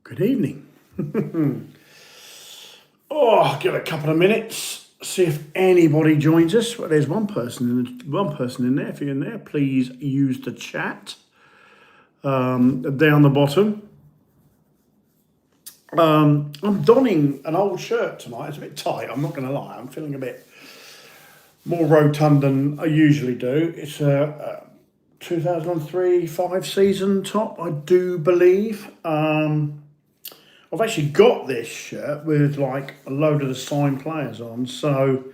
Good evening. I'll give it a couple of minutes, see if anybody joins us. Well, there's one person in there. If you're in there, please use the chat down the bottom. I'm donning an old shirt tonight. It's a bit tight, I'm not going to lie. I'm feeling a bit more rotund than I usually do. It's a 2003-05 season top, I do believe. I've actually got this shirt with like a load of the signed players on, so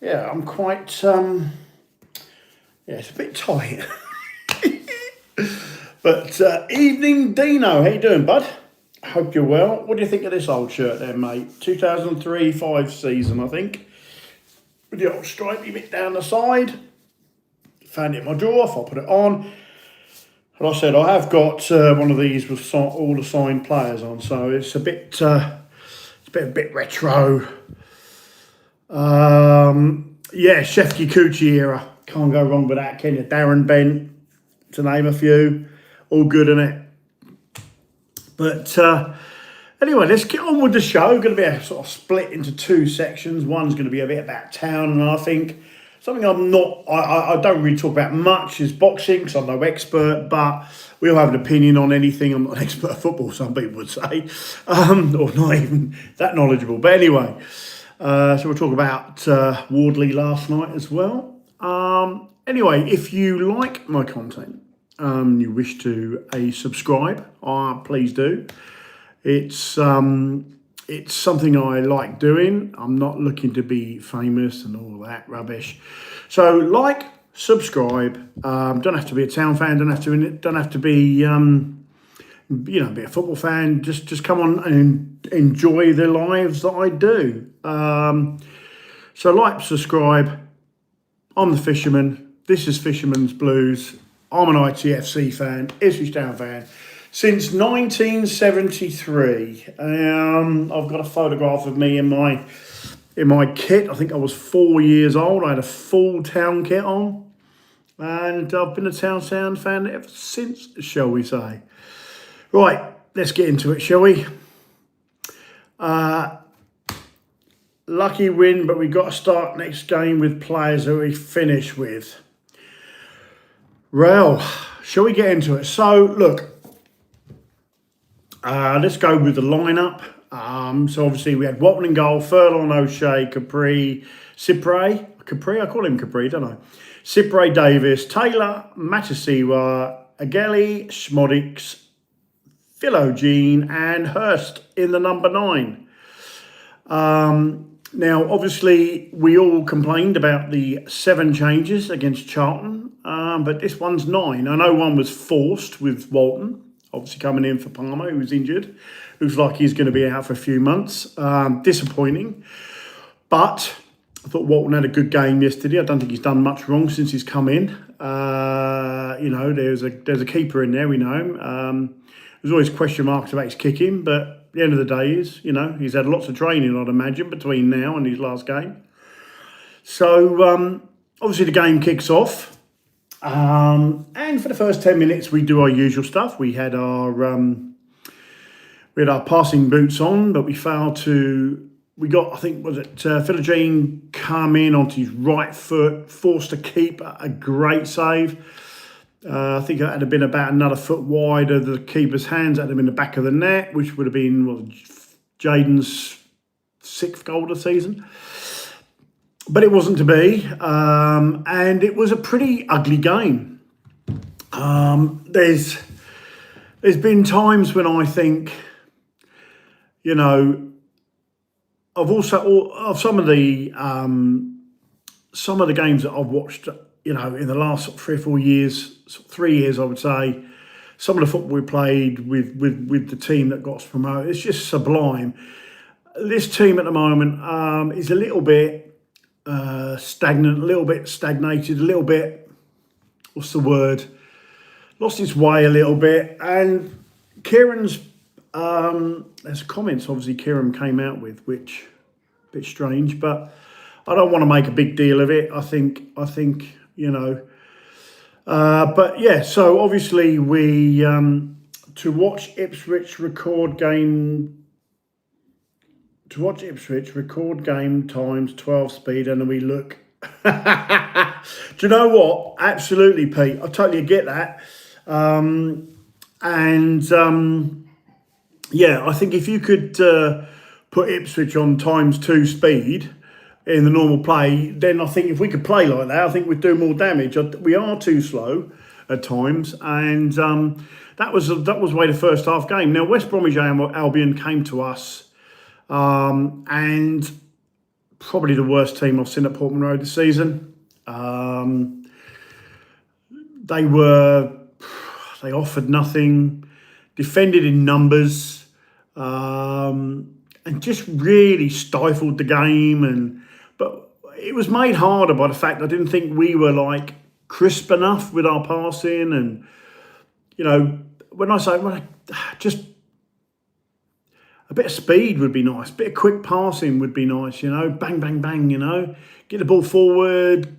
yeah, I'm quite it's a bit tight. But evening, Dino, how you doing, bud? Hope you're well. What do you think of this old shirt there, mate? 2003-05 season, I think, with the old stripy bit down the side. Found it in my drawer, I'll put it on. Like I said, I have got one of these with all the signed players on, so it's a bit retro. Yeah, Chef Kikuchi era. Can't go wrong with that, can you? Darren Bent, to name a few. All good in it. But anyway, let's get on with the show. Going to be a sort of split into two sections. One's going to be a bit about town, and I think something I don't really talk about much is boxing, because I'm no expert, but we all have an opinion on anything. I'm not an expert at football, some people would say, or not even that knowledgeable. But anyway, so we'll talk about Wardley last night as well. Anyway, if you like my content, you wish to subscribe, please do. It's something I like doing. I'm not looking to be famous and all that rubbish. So like, subscribe. Don't have to be a town fan. Don't have to be be a football fan. Just come on and enjoy the lives that I do. So like, subscribe. I'm the Fisherman. This is Fisherman's Bluez. I'm an ITFC fan, Ipswich Town fan. Since 1973, I've got a photograph of me in my kit. I think I was 4 years old. I had a full town kit on, and I've been a Town Sound fan ever since, shall we say. Right, let's get into it, shall we? Lucky win, but we've got to start next game with players that we finish with. Well, shall we get into it? So, look. Let's go with the lineup. So obviously we had Watman in goal, Furlong, O'Shea, Capri, Cypre. Capri, I call him Capri, don't I? Cypre, Davis, Taylor, Matasiwa, Agelli, Schmodix, Philogene, and Hurst in the number 9. Now, obviously, we all complained about the 7 changes against Charlton, but this one's 9. I know one was forced with Walton, obviously coming in for Palmer, who was injured. Looks like he's going to be out for a few months. Disappointing. But I thought Walton had a good game yesterday. I don't think he's done much wrong since he's come in. There's a keeper in there, we know him. There's always question marks about his kicking, but at the end of the day is, he's had lots of training, I'd imagine, between now and his last game. So, obviously the game kicks off. And for the first 10 minutes, we do our usual stuff. We had our passing boots on, but we failed to. We got, I think, Philogene come in onto his right foot, forced to keep a great save. I think it had been about another foot wide of the keeper's hands. It had been in the back of the net, which would have been Jaden's 6th goal of the season. But it wasn't to be, and it was a pretty ugly game. There's been times when I think, of some of the games that I've watched, in the last 3 or 4 years, 3 years, I would say, some of the football we played with the team that got us promoted, it's just sublime. This team at the moment is a little bit stagnant, a little bit stagnated, a little bit, what's the word? Lost its way a little bit. And Kieran's, there's comments obviously Kieran came out with, which a bit strange, but I don't want to make a big deal of it. I think, but yeah, so obviously we to watch Ipswich record game. To watch Ipswich record game times 12 speed, and then we look. Do you know what? Absolutely, Pete. I totally get that. Yeah, I think if you could put Ipswich on times 2 speed in the normal play, then I think if we could play like that, I think we'd do more damage. We are too slow at times, and that was the way the first half game. Now, West Bromwich Albion came to us. And probably the worst team I've seen at Portman Road this season. They offered nothing, defended in numbers, and just really stifled the game. But it was made harder by the fact I didn't think we were like crisp enough with our passing. And when I say just a bit of speed would be nice. A bit of quick passing would be nice, Bang, bang, bang, Get the ball forward,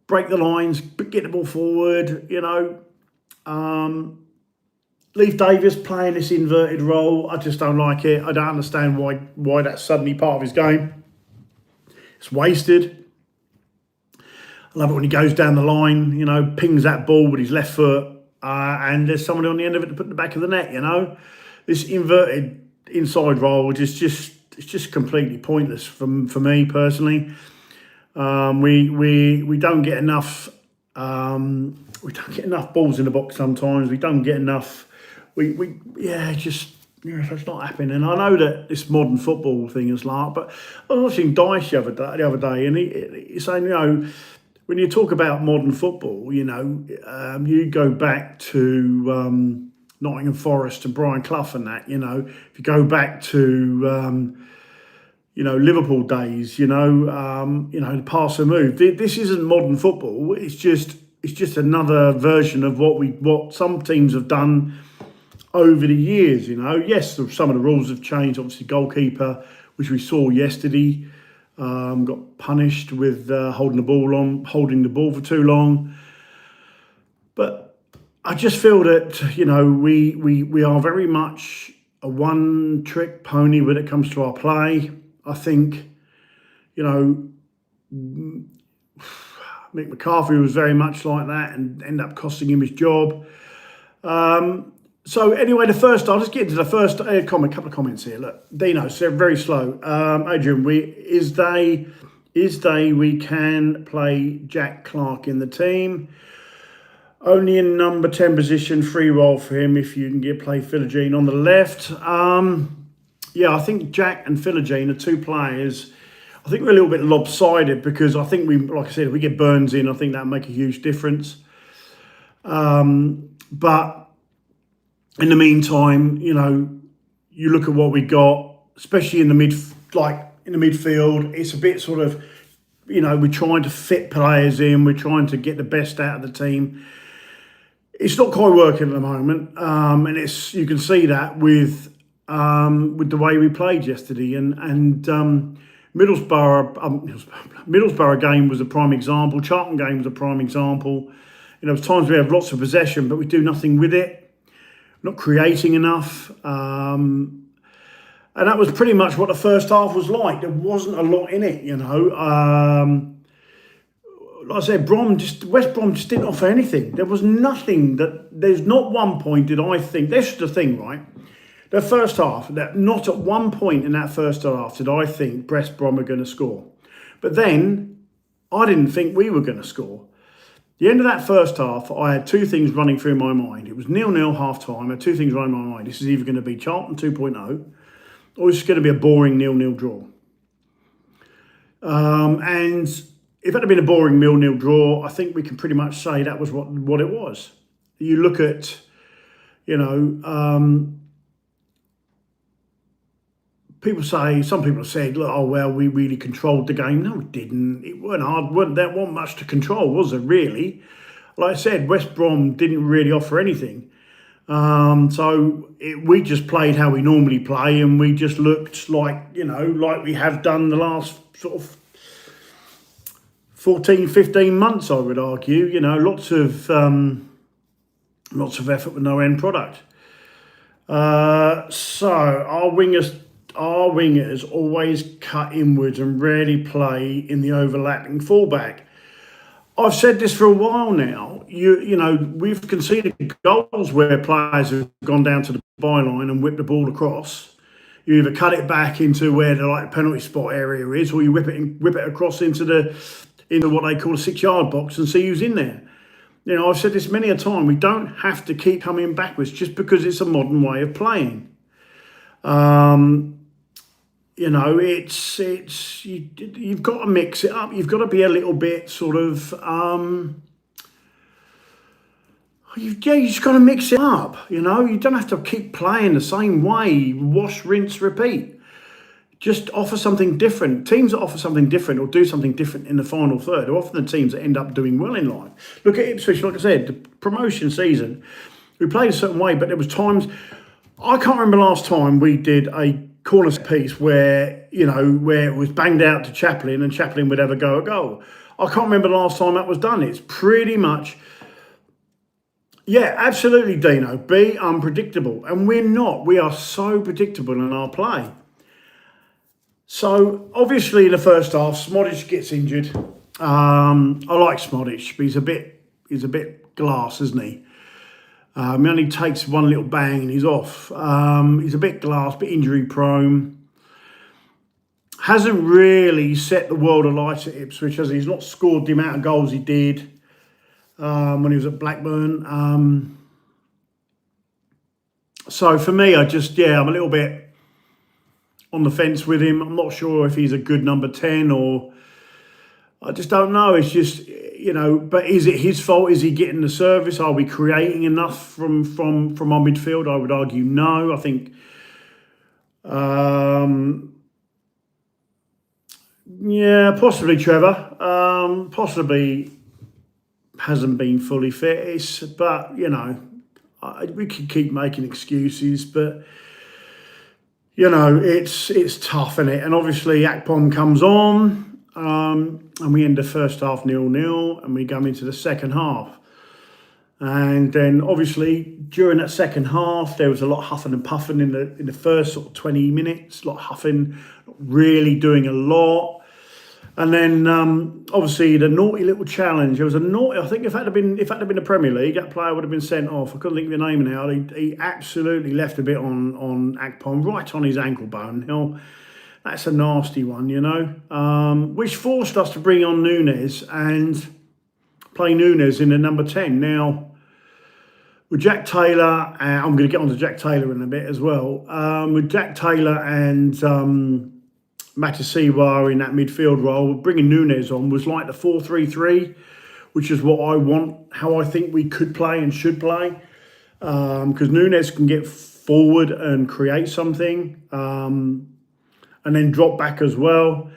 break the lines, but get the ball forward, Leif Davis playing this inverted role. I just don't like it. I don't understand why that's suddenly part of his game. It's wasted. I love it when he goes down the line, pings that ball with his left foot, and there's somebody on the end of it to put in the back of the net, This inverted inside role it's just completely pointless for me personally. We don't get enough balls in the box sometimes. We don't get enough. It's not happening. And I know that this modern football thing is like, but I was watching Dice the other day, and he's saying, when you talk about modern football, you go back to Nottingham Forest and Brian Clough and that, if you go back to, Liverpool days, the pass and move. This isn't modern football. It's just another version of what some teams have done over the years, Yes, some of the rules have changed. Obviously, goalkeeper, which we saw yesterday, got punished with holding the ball for too long. But I just feel that, we are very much a one-trick pony when it comes to our play. I think, Mick McCarthy was very much like that and ended up costing him his job. So anyway, let's get into the first couple of comments here. Look, Dino said very slow. Adrian, we can play Jack Clark in the team. Only in number 10 position, free roll for him if you can play Philogene on the left. I think Jack and Philogene are two players. I think we're a little bit lopsided because I think like I said, if we get Burns in, I think that'll make a huge difference. But in the meantime, you look at what we got, especially in the midfield. It's a bit sort of, we're trying to fit players in. We're trying to get the best out of the team. It's not quite working at the moment, and you can see that with the way we played yesterday. And Middlesbrough game was a prime example. Charlton game was a prime example. There's times we have lots of possession, but we do nothing with it. Not creating enough. And that was pretty much what the first half was like. There wasn't a lot in it, Like I said, West Brom just didn't offer anything. There was nothing there's not one point did I think, this is the thing, right? The first half, not at one point in that first half did I think West Brom were going to score. But then I didn't think we were going to score. The end of that first half, I had two things running through my mind. It was 0-0 half-time. I had two things running in my mind. This is either going to be Charlton 2.0 or it's going to be a boring 0-0 draw. And if it had been a boring 0-0 draw, I think we can pretty much say that was what it was. You look at, some people have said, look, oh, well, we really controlled the game. No, we didn't. It weren't hard. There wasn't much to control, was there, really? Like I said, West Brom didn't really offer anything. We just played how we normally play, and we just looked like we have done the last sort of 14, 15 months, I would argue. Lots of effort with no end product. So our wingers always cut inwards and rarely play in the overlapping fullback. I've said this for a while now. We've conceded goals where players have gone down to the byline and whipped the ball across. You either cut it back into where the penalty spot area is, or you whip it across into what they call a 6-yard box and see who's in there. I've said this many a time. We don't have to keep coming backwards just because it's a modern way of playing. You've got to mix it up. You've got to be a little bit sort of. You just got to mix it up. You don't have to keep playing the same way. Wash, rinse, repeat. Just offer something different. Teams that offer something different or do something different in the final third are often the teams that end up doing well in life. Look at Ipswich, like I said, the promotion season. We played a certain way, but there was times. I can't remember last time we did a corner piece where it was banged out to Chaplin and Chaplin would have a go at goal. I can't remember the last time that was done. It's pretty much, yeah, absolutely, Dino. Be unpredictable. And we're not. We are so predictable in our play. So, obviously, in the first half, Smodic gets injured. I like Smodic, but he's a bit glass, isn't he? He only takes one little bang and he's off. He's a bit glass, bit injury prone. Hasn't really set the world alight at Ipswich, has he? He's not scored the amount of goals he did when he was at Blackburn. So for me, I'm a little bit on the fence with him. I'm not sure if he's a good number 10 or I just don't know. It's just, but is it his fault? Is he getting the service? Are we creating enough from our midfield? I would argue no. I think, possibly Trevor. Possibly hasn't been fully fit. But we could keep making excuses, but it's tough, isn't it? And obviously Akpom comes on, and we end the first half 0-0, and we go into the second half. And then obviously during that second half, there was a lot of huffing and puffing in the first sort of 20 minutes, a lot of huffing, not really doing a lot. And then obviously the naughty little challenge. It was a naughty. I think if that had been the Premier League, that player would have been sent off. I couldn't think of the name now. He absolutely left a bit on Akpom, right on his ankle bone. That's a nasty one, which forced us to bring on Nunes and play Nunes in the number 10. Now, with Jack Taylor, I'm going to get on to Jack Taylor in a bit as well. With Jack Taylor and Matasiwa in that midfield role, bringing Nunes on was like the 4-3-3, which is what I want, how I think we could play and should play. Because Nunes can get forward and create something, and then drop back as well.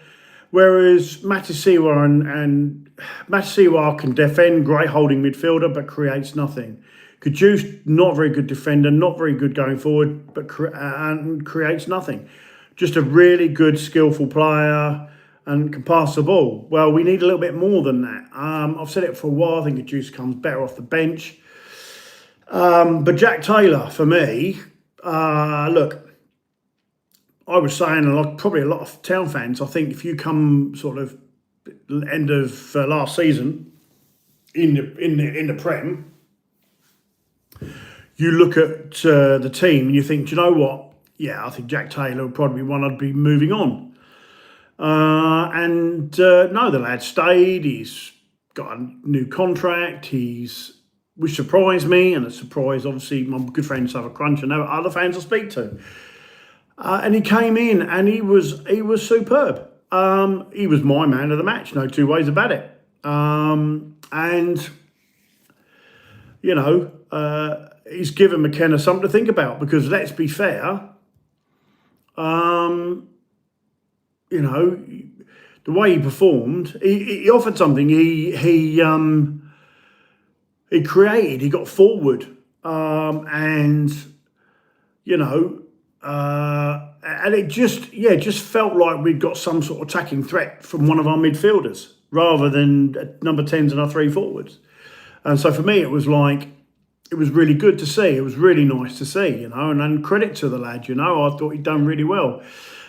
Whereas Matasiwa and Matasiwa can defend, great holding midfielder, but creates nothing. Kajus, not very good defender, not very good going forward, but creates nothing. Just a really good, skillful player and can pass the ball. Well, we need a little bit more than that. I've said it for a while. I think Kajus comes better off the bench. But Jack Taylor, for me, look, I was saying probably a lot of Town fans, I think if you come sort of end of last season in the Prem, you look at the team and you think, do you know what? Yeah, I think Jack Taylor would probably be one I'd be moving on. No, the lad stayed. He's got a new contract. Which surprised me, and it surprised obviously my good friend Sava Crunch and other fans I speak to. And he came in and he was superb. He was my man of the match, no two ways about it. He's given McKenna something to think about because let's be fair, the way he performed, he offered something. He created. He got forward, and it just felt like we'd got some sort of attacking threat from one of our midfielders rather than number 10s and our 3 forwards. And so for me, it was it was really good to see. It was really nice to see, you know, and credit to the lad, you know. I thought he'd done really well.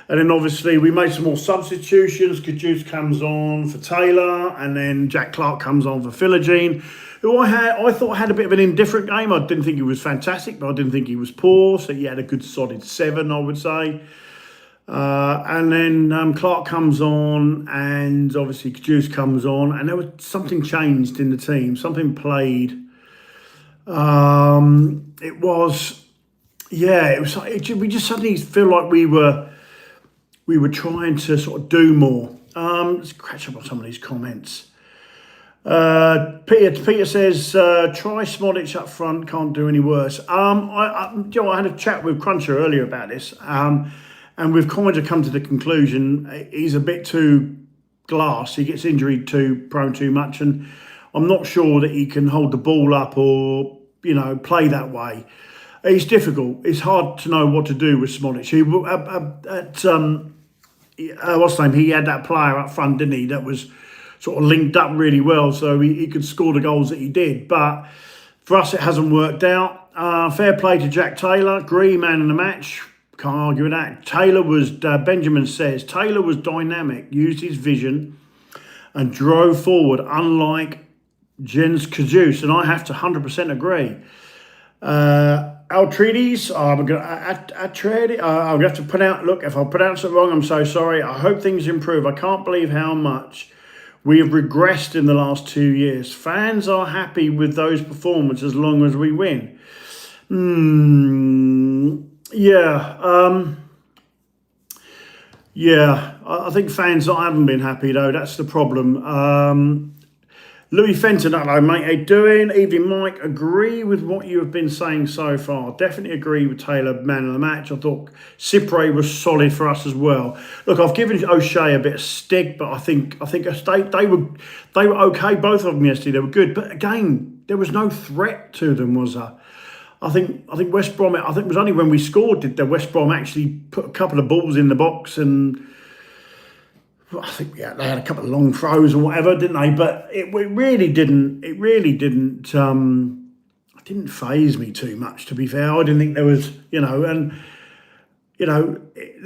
And then obviously we made some more substitutions. Caduce comes on for Taylor, and then Jack Clark comes on for Philogene, who I thought had a bit of an indifferent game. I didn't think he was fantastic, but I didn't think he was poor. So he had a good solid 7, I would say. And then Clark comes on, and obviously Caduce comes on, and there was something changed in the team. Something played. It was, yeah, it was. We just suddenly feel like we were trying to sort of do more. Let's catch up on some of these comments. Peter says, try Smodic up front, can't do any worse. I had a chat with Cruncher earlier about this, and we've kind of come to the conclusion he's a bit too glass. He gets injury prone too much, and I'm not sure that he can hold the ball up or, you know, play that way. It's difficult. It's hard to know what to do with Smodic. What's the name? He had that player up front, didn't he? That was sort of linked up really well, so he could score the goals that he did. But for us, it hasn't worked out. Fair play to Jack Taylor, Green man in the match. Can't argue with that. Taylor was, Benjamin says, Taylor was dynamic, used his vision and drove forward, unlike Jens Caduce, and I have to 100% agree. Altredes, I'm going to have to pronounce, look, if I pronounce it wrong, I'm so sorry. I hope things improve. I can't believe how much we have regressed in the last 2 years. Fans are happy with those performances as long as we win. I think fans haven't been happy though. That's the problem. Louis Fenton, hello mate, how you doing? Evening Mike, agree with what you have been saying so far. Definitely agree with Taylor, man of the match. I thought Cypre was solid for us as well. Look, I've given O'Shea a bit of stick, but I think they were okay. Both of them yesterday, they were good. But again, there was no threat to them, was there? I think West Brom, I think it was only when we scored did the West Brom actually put a couple of balls in the box, and I think they had a couple of long throws or whatever, didn't they? But it really didn't faze me too much, to be fair. I didn't think there was, there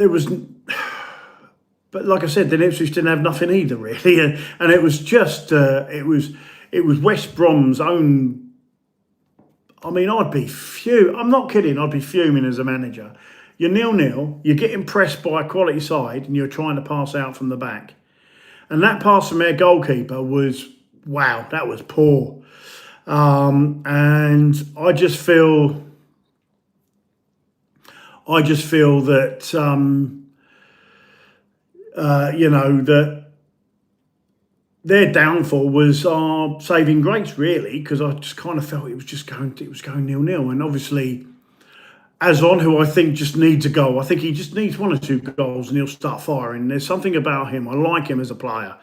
was, but like I said, then Ipswich didn't have nothing either, really, and it was just it was West Brom's own. I mean, I'm not kidding, I'd be fuming as a manager. You're 0-0, you get impressed by a quality side, and you're trying to pass out from the back. And that pass from their goalkeeper was, wow, that was poor. And I just feel that, that their downfall was our saving grace, really, because I just kind of felt it was going 0-0. And obviously, Azon, who I think just needs a goal. I think he just needs 1 or 2 goals and he'll start firing. There's something about him. I like him as a player.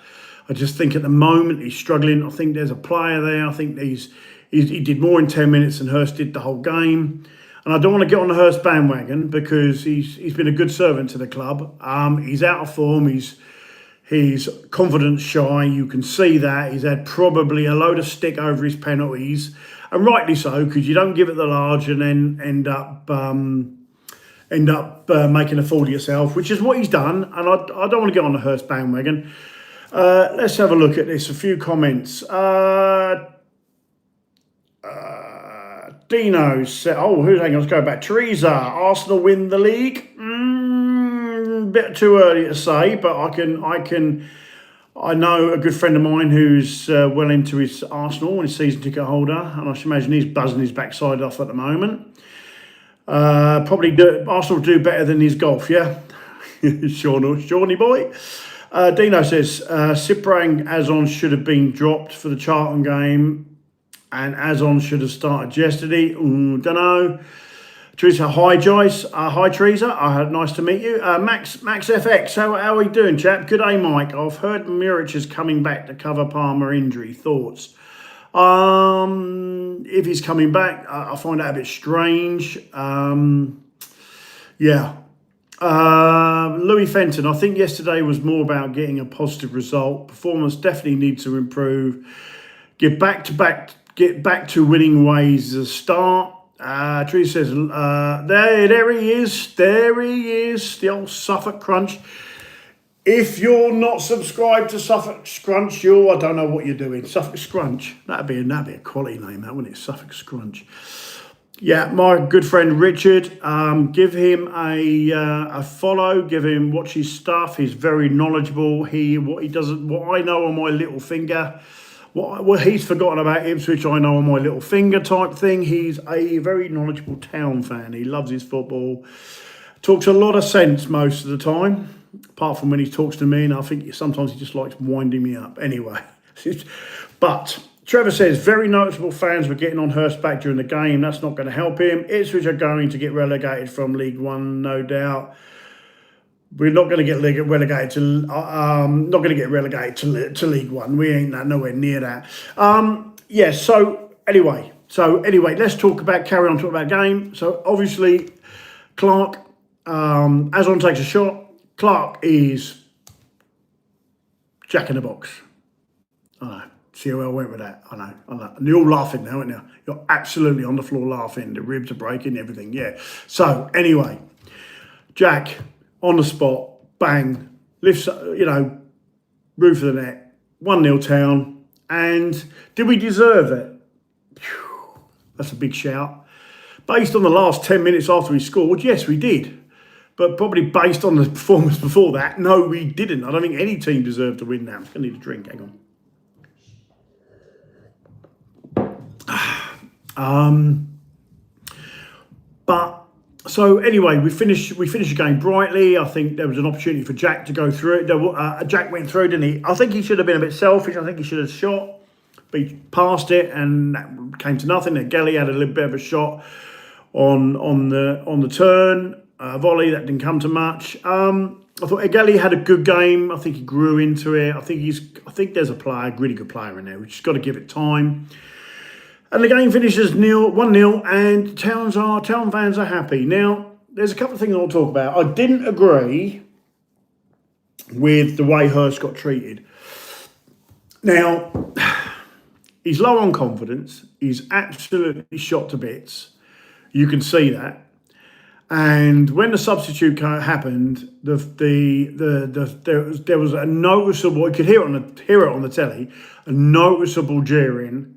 I just think at the moment he's struggling. I think there's a player there. I think he did more in 10 minutes than Hurst did the whole game. And I don't want to get on the Hurst bandwagon because he's been a good servant to the club. He's out of form. He's confidence shy. You can see that. He's had probably a load of stick over his penalties. And rightly so, because you don't give it the large and then end up making a fool of yourself, which is what he's done. And I don't want to get on the Hurst bandwagon. Let's have a look at this. A few comments. Dino said, let's go back. Teresa, Arsenal win the league. Bit too early to say, but I know a good friend of mine who's well into his Arsenal and his season ticket holder, and I should imagine he's buzzing his backside off at the moment. Arsenal do better than his golf, yeah? Shawnee boy. Dino says, Cyprang Azon should have been dropped for the Charlton game, and Azon should have started yesterday. Don't know. Teresa, hi Joyce. Hi Teresa. Nice to meet you. Max FX, how are we doing, chap? Good day, Mike. I've heard Muric is coming back to cover Palmer injury. Thoughts? If he's coming back, I find that a bit strange. Louis Fenton, I think yesterday was more about getting a positive result. Performance definitely needs to improve. Give back-to-back get back to winning ways as a start. Tree says, there he is. There he is. The old Suffolk Crunch. If you're not subscribed to Suffolk Scrunch, I don't know what you're doing. Suffolk Scrunch. That'd be a quality name, that, wouldn't it? Suffolk Scrunch. Yeah, my good friend Richard. Give him a follow. Give him, watch his stuff. He's very knowledgeable. What I know on my little finger. What he's forgotten about Ipswich, I know on my little finger type thing. He's a very knowledgeable town fan. He loves his football. Talks a lot of sense most of the time, apart from when he talks to me, and I think sometimes he just likes winding me up. Anyway, but Trevor says, very noticeable fans were getting on Hurst back during the game. That's not going to help him. Ipswich are going to get relegated from League One, no doubt. We're not going to get relegated to League One. We ain't nowhere near that. Yeah. So anyway, let's carry on talking about game. So obviously, Clark, Aslan takes a shot. Clark is Jack in the Box. I know. See how I went with that? I know. And you're all laughing now, aren't you? You're absolutely on the floor laughing. The ribs are breaking, everything. Yeah. So anyway, Jack on the spot, bang, lifts, roof of the net, 1-0 Town. And did we deserve it? Whew, that's a big shout. Based on the last 10 minutes after we scored, yes, we did. But probably based on the performance before that, no, we didn't. I don't think any team deserved to win now. I'm going to need a drink, hang on. So anyway, we finished the game brightly. I think there was an opportunity for Jack to go through it. Jack went through, didn't he? I think he should have been a bit selfish. I think he should have shot, but he passed it, and that came to nothing. And Gelly had a little bit of a shot on the turn, volley that didn't come to much. I thought Gelly had a good game. I think he grew into it. I think there's a really good player in there. We just got to give it time. And the game finishes 1-0, and Town fans are happy. Now, there's a couple of things I want to talk about. I didn't agree with the way Hurst got treated. Now, he's low on confidence. He's absolutely shot to bits. You can see that. And when the substitute happened, there was a noticeable. You could hear it on the telly, a noticeable jeering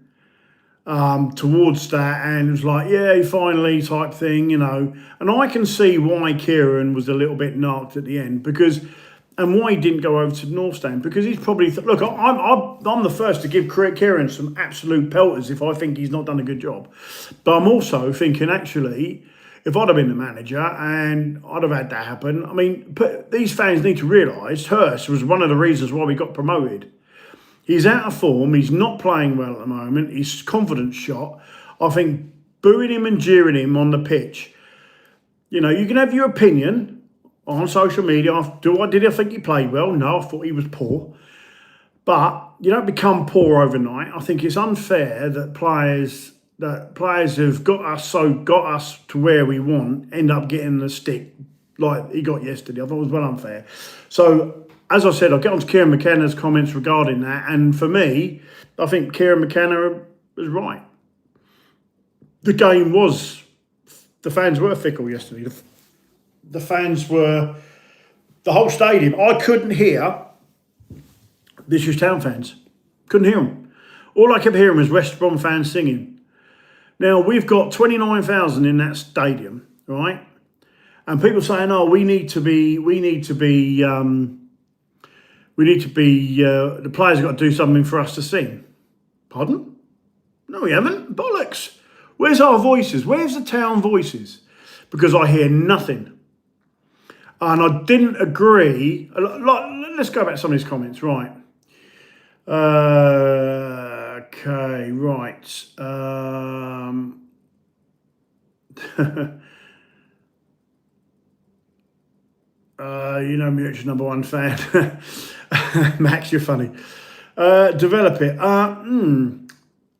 towards that, and it was like, yeah, finally type thing, And I can see why Kieran was a little bit narked at the end, and why he didn't go over to the North Stand, because he's probably look. I'm the first to give Kieran some absolute pelters if I think he's not done a good job, but I'm also thinking actually, if I'd have been the manager and I'd have had that happen, I mean, these fans need to realise Hurst was one of the reasons why we got promoted. He's out of form. He's not playing well at the moment. His confidence shot. I think booing him and jeering him on the pitch. You can have your opinion on social media. Did I think he played well? No, I thought he was poor. But you don't become poor overnight. I think it's unfair that players who've got us to where we want end up getting the stick like he got yesterday. I thought it was well unfair. So, as I said, I'll get on to Kieran McKenna's comments regarding that. And for me, I think Kieran McKenna was right. The fans were fickle yesterday. The fans were, the whole stadium. I couldn't hear this was Town fans. Couldn't hear them. All I kept hearing was West Brom fans singing. Now, we've got 29,000 in that stadium, right? And people saying, oh, the players have got to do something for us to sing. Pardon? No, we haven't. Bollocks. Where's our voices? Where's the Town voices? Because I hear nothing. And I didn't agree. Let's go back to some of these comments. Right. Okay, right. Mutual number one fan. Max, you're funny. Develop it.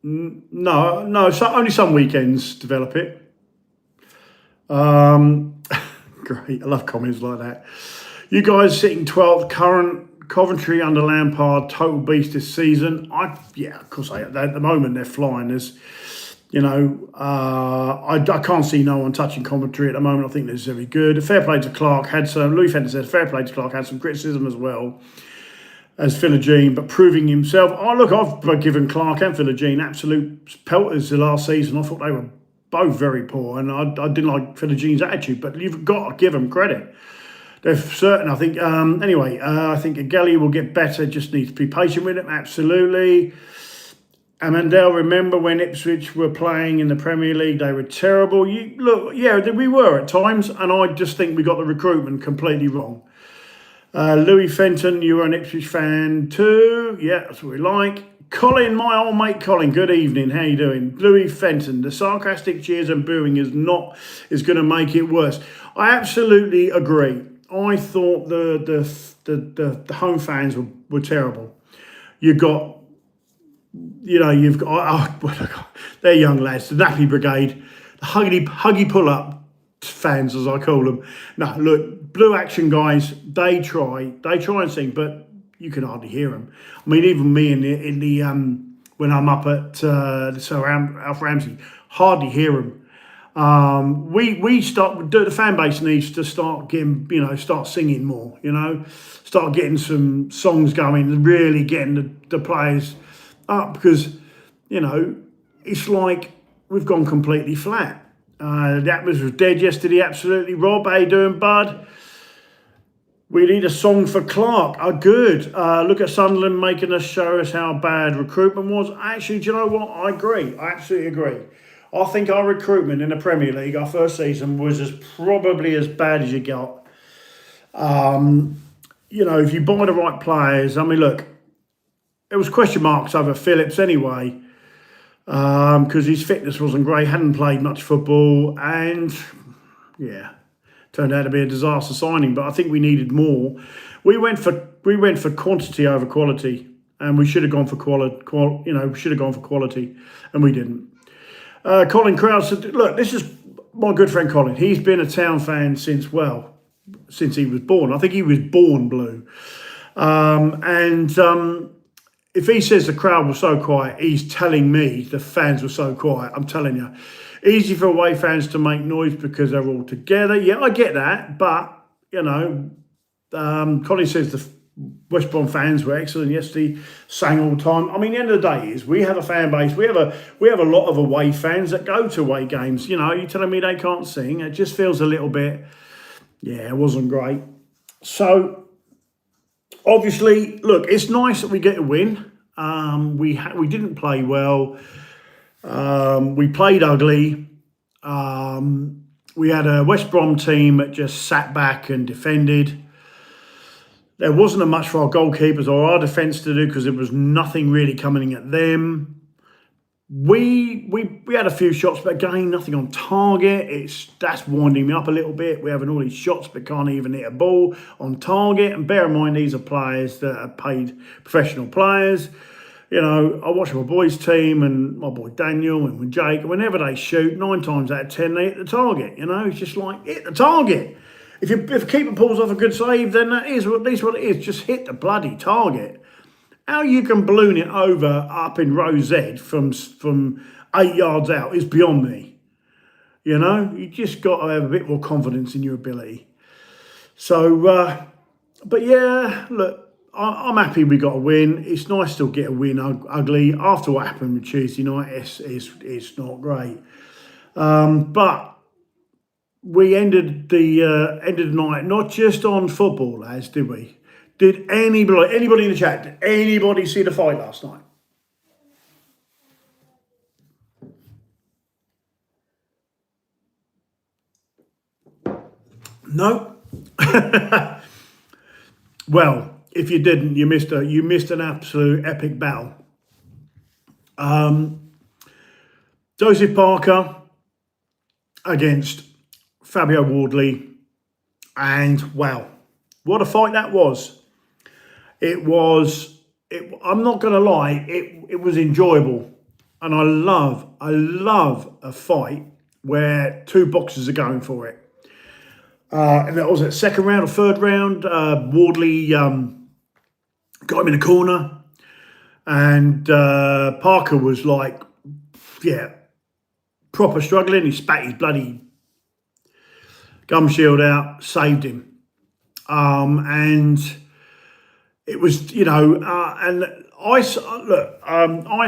No. So only some weekends develop it. Great. I love comments like that. You guys sitting 12th, Coventry under Lampard, total beast this season. Of course, at the moment they're flying. I can't see no one touching Coventry at the moment. I think they're very good. Fair play to Clark. Louis Fenton says fair play to Clark. Had some criticism as well as Philogene, but proving himself. I've given Clark and Philogene absolute pelters the last season. I thought they were both very poor, and I didn't like Philogene's attitude, but you've got to give them credit. They're certain, I think. I think Agelli will get better, just needs to be patient with him, absolutely. Amandel, remember when Ipswich were playing in the Premier League, they were terrible. We were at times, and I just think we got the recruitment completely wrong. Louis Fenton, you're an Ipswich fan too. Yeah, that's what we like. Colin, my old mate Colin, good evening. How you doing? Louis Fenton, the sarcastic cheers and booing is going to make it worse. I absolutely agree. I thought the home fans were terrible. You've got they're young lads, the Nappy Brigade, the huggy pull-up fans, as I call them. No, look, Blue Action guys, they try and sing, but you can hardly hear them. I mean, even me in the when I'm up at Sir Alf Ramsey, hardly hear them. The fan base needs to start singing more. Start getting some songs going, really getting the players up, because it's like we've gone completely flat. The atmosphere was dead yesterday, absolutely. Rob, how you doing, bud? We need a song for Clark. Good. Look at Sunderland making us show us how bad recruitment was. Actually, do you know what? I agree. I absolutely agree. I think our recruitment in the Premier League, our first season, was probably as bad as you got. If you buy the right players, I mean, look, there was question marks over Phillips anyway, because his fitness wasn't great, hadn't played much football, and turned out to be a disaster signing. But I think we needed more. We went for quantity over quality, and we should have gone for quality, and we didn't. Colin Krause said, look, this is my good friend Colin. He's been a Town fan since he was born. I think he was born blue. If he says the crowd was so quiet, he's telling me the fans were so quiet. I'm telling you. Easy for away fans to make noise because they're all together. Yeah, I get that. But, Colin says the West Brom fans were excellent yesterday, sang all the time. I mean, the end of the day is we have a fan base. We have a lot of away fans that go to away games. You're telling me they can't sing. It just feels a little bit, it wasn't great. So, obviously, look, it's nice that we get a win. We didn't play well. We played ugly. We had a West Brom team that just sat back and defended. There wasn't much for our goalkeepers or our defence to do because there was nothing really coming at them. We had a few shots, but again, nothing on target. That's winding me up a little bit. We're having all these shots, but can't even hit a ball on target. And bear in mind, these are players that are paid professional players. I watch my boys' team and my boy Daniel and with Jake. Whenever they shoot, 9 times out of 10, they hit the target. It's just like, hit the target. If a keeper pulls off a good save, then that is at least what it is. Just hit the bloody target. How you can balloon it up in row Z from 8 yards out is beyond me. You just got to have a bit more confidence in your ability. So, look, I'm happy we got a win. It's nice to get a win ugly. After what happened with Tuesday night, it's not great. But we ended the night not just on football, lads, did we? Did anybody in the chat, did anybody see the fight last night? No. Well, if you didn't, you missed an absolute epic battle. Joseph Parker against Fabio Wardley, and wow, what a fight that was. I'm not going to lie, it was enjoyable. And I love a fight where 2 boxers are going for it. And that was it, second round or third round. Wardley got him in a corner, and Parker was like, yeah, proper struggling. He spat his bloody gum shield out, saved him. And it was, and I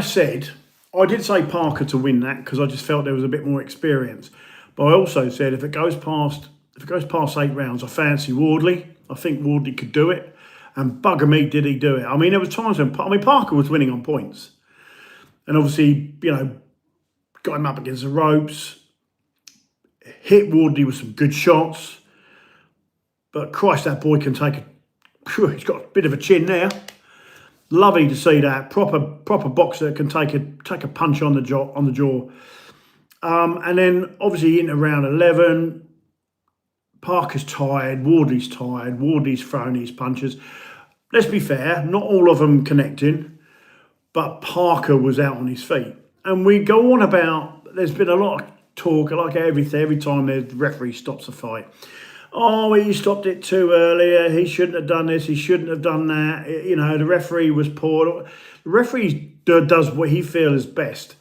said, I did say Parker to win that because I just felt there was a bit more experience. But I also said if it goes past 8 rounds, I fancy Wardley. I think Wardley could do it. And bugger me, did he do it? I mean, there was times when Parker was winning on points, and obviously, got him up against the ropes, hit Wardley with some good shots. But Christ, that boy can take he's got a bit of a chin there. Lovely to see that proper boxer that can take a punch on the jaw. And then obviously into round 11, Parker's tired, Wardley's tired, Wardley's throwing his punches. Let's be fair, not all of them connecting, but Parker was out on his feet. And we go on about, there's been a lot of talk, like every time the referee stops a fight. Oh, he stopped it too early. He shouldn't have done this. He shouldn't have done that. The referee was poor. The referee does what he feels is best.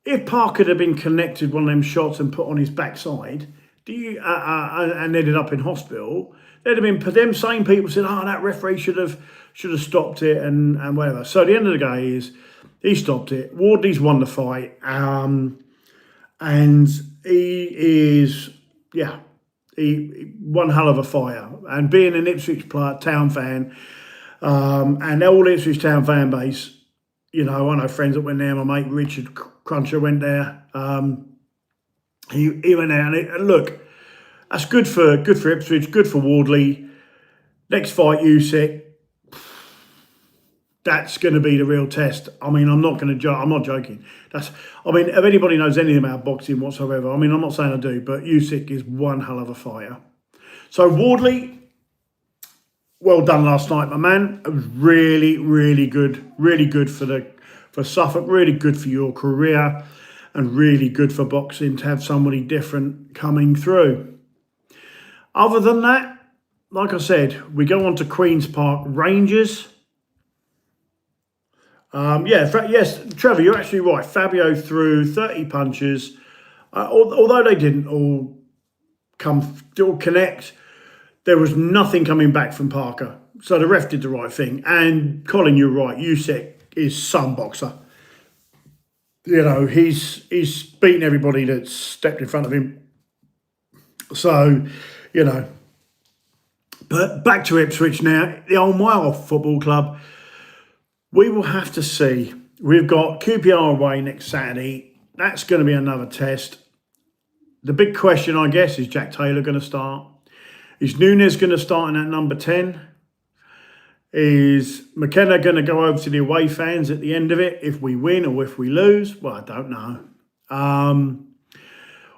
If Parker had been connected one of them shots and put on his backside, and ended up in hospital, there'd have been them same people said, "Oh, that referee should have stopped it," and whatever. So at the end of the day is he stopped it. Wardley's won the fight, and he is he one hell of a fighter. And being an Ipswich town fan, and all Ipswich town fan base, I know friends that went there. My mate Richard Cruncher went there. He went there, and look, that's good for Ipswich, good for Wardley. Next fight, Usyk. That's going to be the real test. I mean, I'm not joking. If anybody knows anything about boxing whatsoever, I mean, I'm not saying I do, but Usyk is one hell of a fighter. So Wardley, well done last night, my man. It was really, really good. Really good for Suffolk. Really good for your career, and really good for boxing to have somebody different coming through. Other than that, like I said, we go on to Queen's Park Rangers. Yes, Trevor, you're actually right. Fabio threw 30 punches, although they didn't all connect. There was nothing coming back from Parker, so the ref did the right thing. And Colin, you're right. Usyk is some boxer. He's beaten everybody that's stepped in front of him. So, But back to Ipswich now, the old Mile Football Club. We will have to see. We've got QPR away next Saturday. That's going to be another test. The big question, I guess, is Jack Taylor going to start? Is Nunes going to start in that number 10? Is McKenna going to go over to the away fans at the end of it if we win or if we lose? Well, I don't know.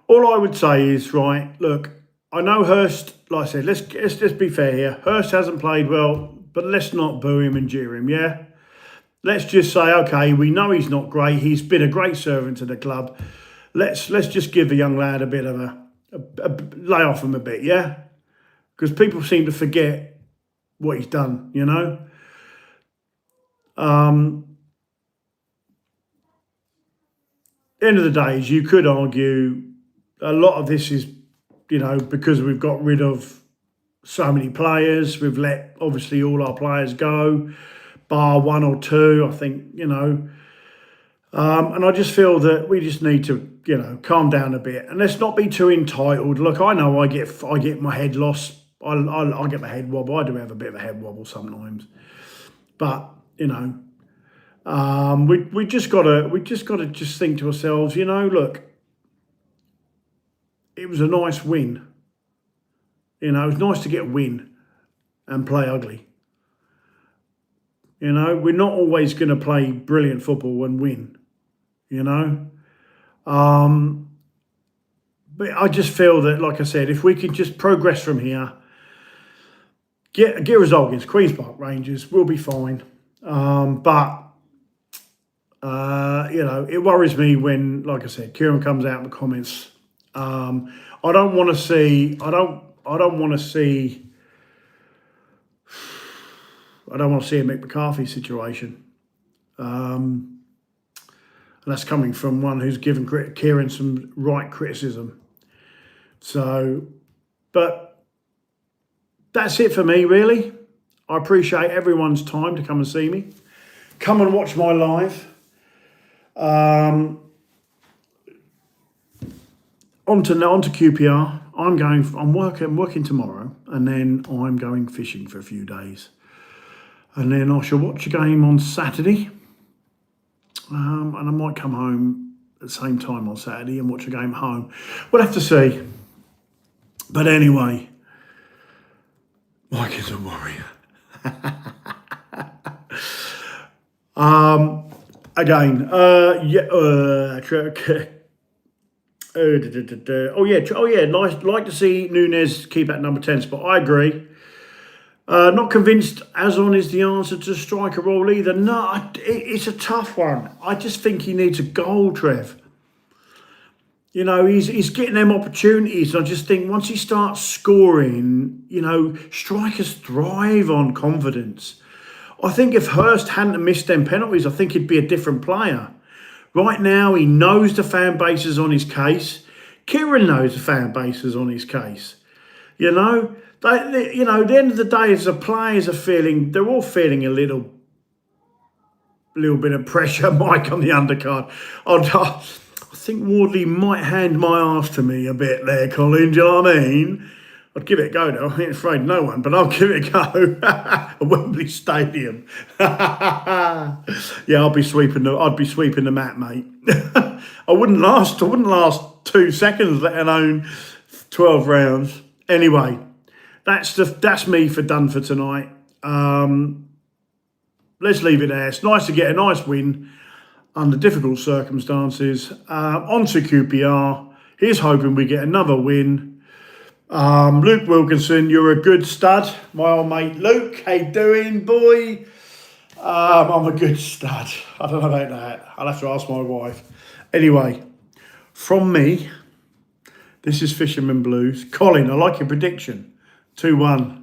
All I would say is, right, look, I know Hurst, like I said, let's be fair here. Hurst hasn't played well, but let's not boo him and jeer him, yeah? Let's just say, okay, we know he's not great. He's been a great servant to the club. Let's just give the young lad a bit of a lay off him a bit, yeah? Because people seem to forget what he's done, End of the day, is you could argue a lot of this is, because we've got rid of so many players. We've let, obviously, all our players go, bar one or two, I think, and I just feel that we just need to, calm down a bit and let's not be too entitled. Look, I know I get my head lost. I get my head wobble. I do have a bit of a head wobble sometimes, but we just gotta just think to ourselves, look, it was a nice win. It was nice to get a win and play ugly. We're not always going to play brilliant football and win, But I just feel that, like I said, if we could just progress from here, get a result against Queen's Park Rangers, we'll be fine. But it worries me when, like I said, Kieran comes out in the comments. I don't want to see I don't want to see a Mick McCarthy situation. And that's coming from one who's given Kieran some right criticism. So, but that's it for me, really. I appreciate everyone's time to come and see me. Come and watch my live. On to QPR. I'm working tomorrow, and then I'm going fishing for a few days. And then I shall watch a game on Saturday. And I might come home at the same time on Saturday and watch a game at home. We'll have to see. But anyway, Mike is a warrior. Again, nice. Like to see Nunez keep at number 10 spot. I agree. Not convinced Azon is the answer to striker role either. No, it's a tough one. I just think he needs a goal, Trev. You know, he's getting them opportunities. I just think once he starts scoring, you know, strikers thrive on confidence. I think if Hurst hadn't missed them penalties, I think he'd be a different player. Right now, he knows the fan base is on his case. Kieran knows the fan base is on his case. You know, at the end of the day, as the players are feeling, they're all feeling a little bit of pressure. Mike on the undercard. I think Wardley might hand my arse to me a bit there, Colin. Do you know what I mean? I'd give it a go though. I ain't afraid of no one, but I'll give it a go. At Wembley Stadium. Yeah, I'd be sweeping the mat, mate. I wouldn't last 2 seconds, let alone 12 rounds. Anyway, that's me done for tonight. Let's leave it there. It's nice to get a nice win under difficult circumstances. On to QPR. Here's hoping we get another win. Luke Wilkinson, you're a good stud. My old mate Luke, how you doing, boy? I'm a good stud. I don't know about that. I'll have to ask my wife. Anyway, from me, this is Fisherman Bluez. Colin, I like your prediction. 2-1.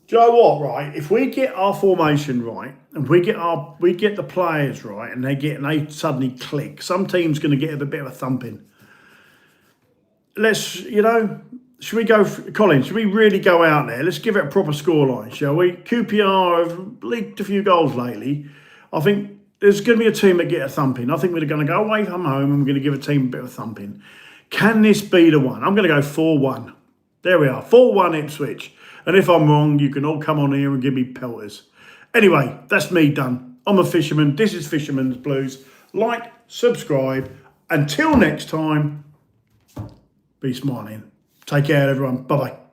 Do you know what, right? If we get our formation right, and we get the players right, and they suddenly click, some team's going to get a bit of a thumping. Should we go, Colin, should we really go out there? Let's give it a proper scoreline, shall we? QPR have leaked a few goals lately. I think there's going to be a team that get a thumping. I think we're going to go away from home and we're going to give a team a bit of a thumping. Can this be the one? I'm going to go 4-1. There we are, 4-1 Ipswich. And if I'm wrong, you can all come on here and give me pelters. Anyway, that's me done. I'm a fisherman. This is Fisherman's Bluez. Like, subscribe. Until next time, be smiling. Take care, everyone. Bye-bye.